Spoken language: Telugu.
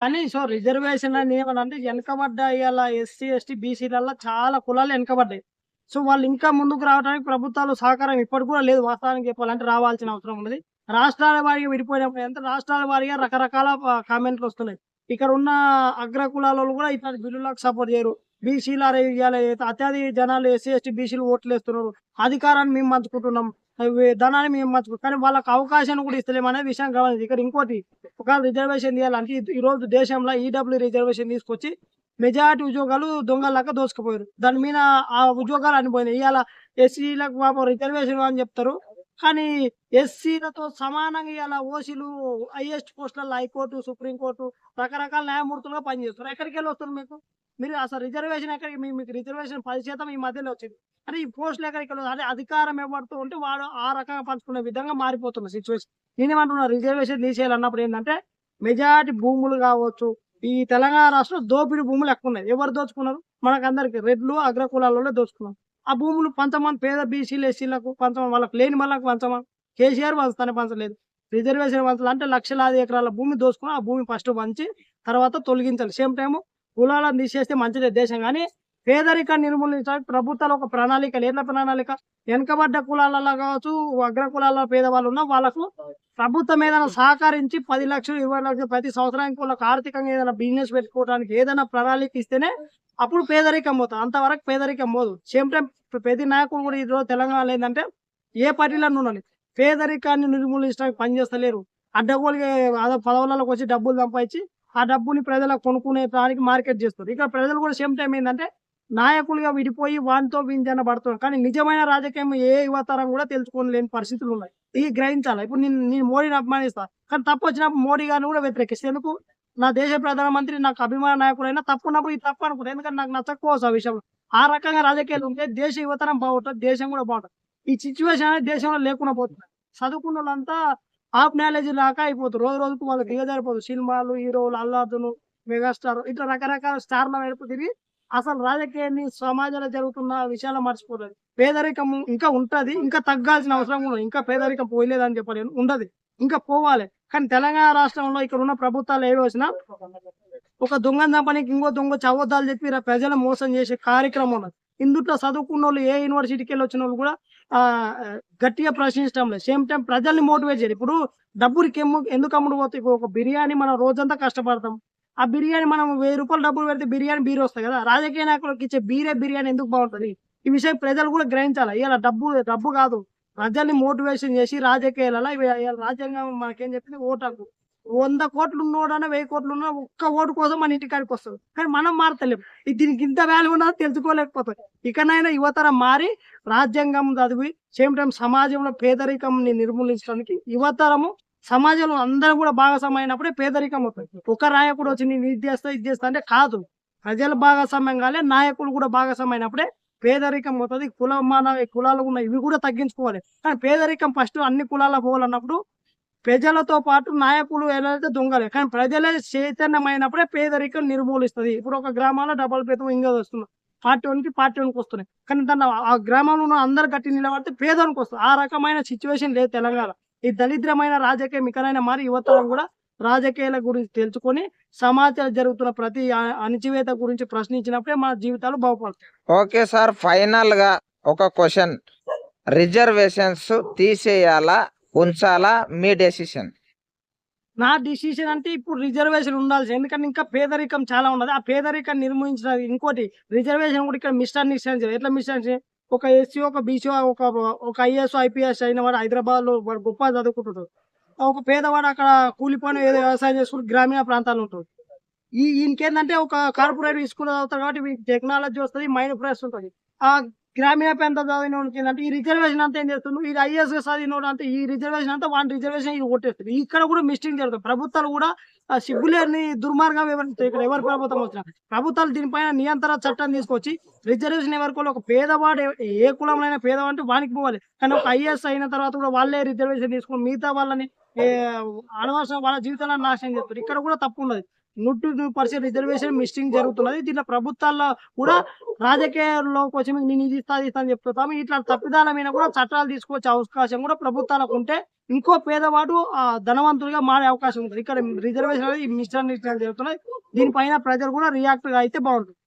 కానీ రిజర్వేషన్ అని ఏమనంటే వెనకబడ్డ ఇయాల ఎస్సీ, ఎస్టీ, బీసీలల్ల చాలా కులాలు వెనకబడ్డాయి. వాళ్ళు ఇంకా ముందుకు రావడానికి ప్రభుత్వాలు సహకారం ఇప్పటికి కూడా లేదు వాస్తవానికి చెప్పాలంటే రావాల్సిన అవసరం ఉన్నది. రాష్ట్రాల వారీగా విడిపోయినప్పుడు ఎంత రాష్ట్రాల వారీగా రకరకాల కామెంట్‌లొస్తున్నాయి. ఇక్కడున్న అగ్ర కులాలోళ్ళు కూడా ఇట్లాంటి బిల్లులకు సపోర్ట్ చేయరు. బీసీలు ఇయాల అత్యధిక జనాలు ఎస్సీ, ఎస్టీ, బీసీలు ఓట్లేస్తున్నారు. అధికారాన్ని మేము పంచుకుంటున్నాం. ధనాన్ని మేము పంచుకుంటాం. కానీ వాళ్ళకి అవకాశాన్ని కూడా ఇస్తలేమనే విషయం గమనించి ఇక్కడ ఇంకోటి ఒకవేళ రిజర్వేషన్ తీయాలంటే ఈరోజు దేశంలో రిజర్వేషన్ తీసుకొచ్చి మెజారిటీ ఉద్యోగాలు దొంగల్లాగా దోసుకుపోయారు. దాని మీద ఆ ఉద్యోగాలు అన్ని పోయినాయి. ఇయాల ఎస్సీలకు పాపం రిజర్వేషన్ అని చెప్తారు. కానీ ఎస్సీలతో సమానంగా ఇయాల ఓసీలు హైయెస్ట్ పోస్టులలో హైకోర్టు, సుప్రీంకోర్టు రకరకాల న్యాయమూర్తులుగా పనిచేస్తున్నారు. ఎక్కడికెళ్ళి మీకు? మీరు అసలు రిజర్వేషన్ ఎక్కడికి మీకు రిజర్వేషన్ 10% ఈ మధ్యలో వచ్చింది. అంటే ఈ పోస్టులు ఎక్కడికెళ్ళదు. అంటే అధికారం ఎవరితో ఉంటే వాడు ఆ రకంగా పంచుకునే విధంగా మారిపోతున్న సిచ్యువేషన్. నేనేమంటున్నా రిజర్వేషన్ తీసేయాలన్నప్పుడు ఏంటంటే మెజారిటీ భూములు కావచ్చు, ఈ తెలంగాణ రాష్ట్రంలో దోపిడీ భూములు ఎక్కువున్నాయి. ఎవరు దోచుకున్నారు? మనకందరికి రెడ్లు, అగ్ర కులాలోళ్ళే దోచుకున్నారు. ఆ భూములు పంచమని పేద బీసీలు, ఎస్సీలకు పంచమని వాళ్ళకి లేని వాళ్ళకి పంచమని కేసీఆర్ పంచుతానే పంచలేదు. రిజర్వేషన్ పంచాలంటే లక్షలాది ఎకరాల భూమి దోచుకొని ఆ భూమి ఫస్ట్ పంచి తర్వాత తొలగించాలి. సేమ్ టైము కులాలను తీసేస్తే మంచిదే దేశం గానీ, పేదరికాన్ని నిర్మూలించడానికి ప్రభుత్వాలు ఒక ప్రణాళికలు ఎట్లా ప్రణాళిక? వెనకబడ్డ కులాలలో కావచ్చు, అగ్ర కులాల్లో పేదవాళ్ళు ఉన్న వాళ్ళకు ప్రభుత్వం ఏదైనా సహకరించి 10,00,000, 20,00,000 ప్రతి సంవత్సరానికి వాళ్ళకి ఆర్థికంగా ఏదైనా బిజినెస్ పెట్టుకోవడానికి ఏదైనా ప్రణాళిక ఇస్తేనే అప్పుడు పేదరికం పోతది. అంతవరకు పేదరికం పోదు. సేమ్ టైమ్ ప్రతి నాయకుడు కూడా ఈరోజు తెలంగాణలో ఏందంటే ఏ పార్టీలన్నా ఉండాలి. పేదరికాన్ని నిర్మూలించడానికి పనిచేస్తలేరు. అడ్డగోలుగా పదవులలోకి వచ్చి డబ్బులు సంపాదించి ఆ డబ్బుని ప్రజలకు కొనుక్కునే దానికి మార్కెట్ చేస్తారు. ఇక్కడ ప్రజలు కూడా సేమ్ టైమ్ ఏందంటే నాయకులుగా విడిపోయి వానితో వీనితోనే పడుతున్నారు. కానీ నిజమైన రాజకీయం ఏ యువతరం కూడా తెలుసుకోలేని పరిస్థితులు ఉన్నాయి. ఇవి గ్రహించాలి. ఇప్పుడు నేను మోడీని అభిమానిస్తా. కానీ తప్పొచ్చినప్పుడు మోడీ గారిని కూడా వ్యతిరేకిస్తా. ఎందుకు? నా దేశ ప్రధానమంత్రి నాకు అభిమాన నాయకుడైనా తప్పున్నప్పుడు ఇది తప్పు అనుకుంటా. ఎందుకంటే నాకు నచ్చకపోవచ్చు ఆ విషయంలో. ఆ రకంగా రాజకీయాలు ఉంటే దేశ యువతరం బాగుంటది. దేశం కూడా బాగుంటది. ఈ సిట్యుయేషన్ అనేది దేశంలో లేకుండా పోతుంది. చదువుకున్నోళ్ళంతా హాఫ్ నాలెడ్జ్ లాగా అయిపోతురు. రోజు రోజుకు వాళ్ళకి దిగజారిపోతుంది. సినిమాలు, హీరోలు, అల్లు అర్జున్, మెగాస్టార్ ఇట్లా రకరకాల స్టార్ల వైపు తిరిగి అసలు రాజకీయాన్ని సమాజంలో జరుగుతున్న విషయాలు మర్చిపోలేదు. పేదరికం ఇంకా ఉంటది. ఇంకా తగ్గాల్సిన అవసరం కూడా ఇంకా పేదరికం పోయలేదని చెప్పలేను. ఉండదు. ఇంకా పోవాలి. కానీ తెలంగాణ రాష్ట్రంలో ఇక్కడున్న ప్రభుత్వాలు ఏడొచ్చినా ఒక దొంగని చంపనీకి ఇంకో దొంగ అబద్ధాలు చెప్పి ప్రజలను మోసం చేసే కార్యక్రమం ఉన్నది. ఇందుట్లో చదువుకున్నోళ్ళు ఏ యూనివర్సిటీకెళ్ళి వచ్చినోళ్ళు కూడా గట్టిగా ప్రశ్నించడం లేదు. సేమ్ టైమ్ ప్రజల్ని మోటివేట్ చేయాలి. ఇప్పుడు డబ్బులకి ఎందుకు అమ్ముడు పోతాయి? ఇప్పుడు ఒక బిర్యానీ మనం రోజంతా కష్టపడతాం. ఆ బిర్యానీ మనం ₹1000 డబ్బులు పెడితే బిర్యానీ బీర్ వస్తాయి కదా! రాజకీయ నాయకులకు ఇచ్చే బిర్యానీ ఎందుకు బాగుంటది? ఈ విషయం ప్రజలు కూడా గ్రహించాలి. ఇయాల డబ్బు కాదు. ప్రజల్ని మోటివేషన్ చేసి రాజకీయాలలో ఇయాల రాజ్యాంగం మనకేం చెప్పింది ఓటు హక్కు. 100,00,00,000 ఉన్నోడన్నా, 1000,00,00,000 ఉన్నా ఒక్క ఓటు కోసం మన ఇంటికాడికి వస్తది. కానీ మనం మారతలేం. దీనికి ఇంత వాల్యూ ఉన్నదో తెలుసుకోలేకపోతాం. ఇకనైనా యువతరం మారి రాజ్యాంగం చదివి సేమ్ టైమ్ సమాజంలో పేదరికంని నిర్మూలించడానికి యువతరము సమాజంలో అందరూ కూడా భాగస్వామైనప్పుడే పేదరికం అవుతది. ఒక నాయకుడు వచ్చి నేను ఇది చేస్తా అంటే కాదు. ప్రజలు భాగస్వామ్యం కాలే, నాయకులు కూడా భాగస్వామైనప్పుడే పేదరికం పోతది. కులాలు ఉన్నాయి ఇవి కూడా తగ్గించుకోవాలి. కానీ పేదరికం ఫస్ట్ అన్ని కులాలకు పోవాలన్నప్పుడు ప్రజలతో పాటు నాయకులు ఎవరైతే దొంగలే. కానీ ప్రజలే చైతన్యమైనప్పుడే పేదరికం నిర్మూలిస్తది. ఇప్పుడు ఒక గ్రామంలో డబుల్ బెడ్‌రూమ్ ఇండ్లు వస్తున్నాయి. పార్టీ వన్‌కి వస్తున్నాయి. కానీ ఆ గ్రామంలో ఉన్న అందరూ గట్టి నిలబడితే పేదోనికి వస్తది. ఆ రకమైన సిట్యుయేషన్ లేదు తెలంగాణ. ఈ దరిద్రమైన రాజకీయం ఇకనైనా మారి యువతరం కూడా రాజకీయాల గురించి తెలుసుకొని సమాజంలో జరుగుతున్న ప్రతి అణచివేత గురించి ప్రశ్నించినప్పుడే మన జీవితాలు బాగుపడతాయి. Okay sir. ఫైనల్‌గా ఒక క్వెషన్. రిజర్వేషన్స్ తీసేయాలా? ఉంచాలా? మీ డెసిషన్. నా డిసిషన్ అంటే ఇప్పుడు రిజర్వేషన్ ఉండాల్సింది. ఎందుకంటే ఇంకా పేదరికం చాలా ఉన్నది. ఆ పేదరికాన్ని నిర్మూలించడానికి ఇంకోటి రిజర్వేషన్ కూడా ఇక్కడ మిస్‌అండర్‌స్టాండింగ్ చేయాలి. ఎట్లా మిస్‌అండర్‌స్టాండింగ్? ఒక ఎస్సీ, ఒక బీసీ, ఒక ఐఏఎస్, ఐపీఎస్ అయిన వాడు హైదరాబాద్‌లో వాడు గొప్పగా చదువుకుంటుంటాడు. ఒక పేదవాడు అక్కడ కూలి పని ఏదో వ్యవసాయం చేసుకుంటూ గ్రామీణ ప్రాంతాల్లో ఉంటాడు. ఈయనకేందంటే ఒక కార్పొరేట్ స్కూల్‌లో చదువుతాడు కాబట్టి వీనికి టెక్నాలజీ వస్తది. మైండ్ ఫ్రెష్ ఉంటది. ఆ గ్రామీణ ప్రాంతం చదివినోనికి ఏందంటే ఈ రిజర్వేషన్ అంతా ఏం చేస్తుండు? ఈ ఐఏఎస్‌గా చదివినోడు అంతా ఈ రిజర్వేషన్ అంతా వాని రిజర్వేషన్ ఇది కొట్టేస్తది. ఇక్కడ కూడా మిస్టేక్ జరుగుతది. ప్రభుత్వాలు కూడా సిగ్గులేని దుర్మార్గం వివరిస్తాయి. ఇక్కడ ఎవరి ప్రభుత్వం వచ్చినా ప్రభుత్వాలు దీనిపైన నియంత్రణ చట్టం తీసుకొచ్చి రిజర్వేషన్ ఎవరికోవాలి ఒక పేదవాడు ఏ కులంలో అయినా పేదవాడు అంటే వానికి పోవాలి. కానీ ఒక ఐఏఎస్ అయిన తర్వాత కూడా వాళ్ళే రిజర్వేషన్ తీసుకొని మిగతా వాళ్ళని అనవసరం వాళ్ళ జీవితాలను నాశనం చేస్తారు. ఇక్కడ కూడా తప్పు ఉన్నది. 100% రిజర్వేషన్ మిస్సింగ్ జరుగుతున్నది. దీంట్లో ప్రభుత్వాల్లో కూడా రాజకీయాల్లో కోసం నేను ఇది ఇస్తా, అది ఇస్తా అని చెప్తాము. ఇట్లా తప్పిదాల మీద కూడా చట్టాలు తీసుకొచ్చే అవకాశం కూడా ప్రభుత్వాలకు ఉంటే ఇంకో పేదవాడు ధనవంతుడిగా మారే అవకాశం ఉంటుంది. ఇక్కడ రిజర్వేషన్ అనేది మిస్అండర్స్టాండింగ్ జరుగుతున్నది. దీనిపైన ప్రజలు కూడా రియాక్ట్ అయితే బాగుంటుంది.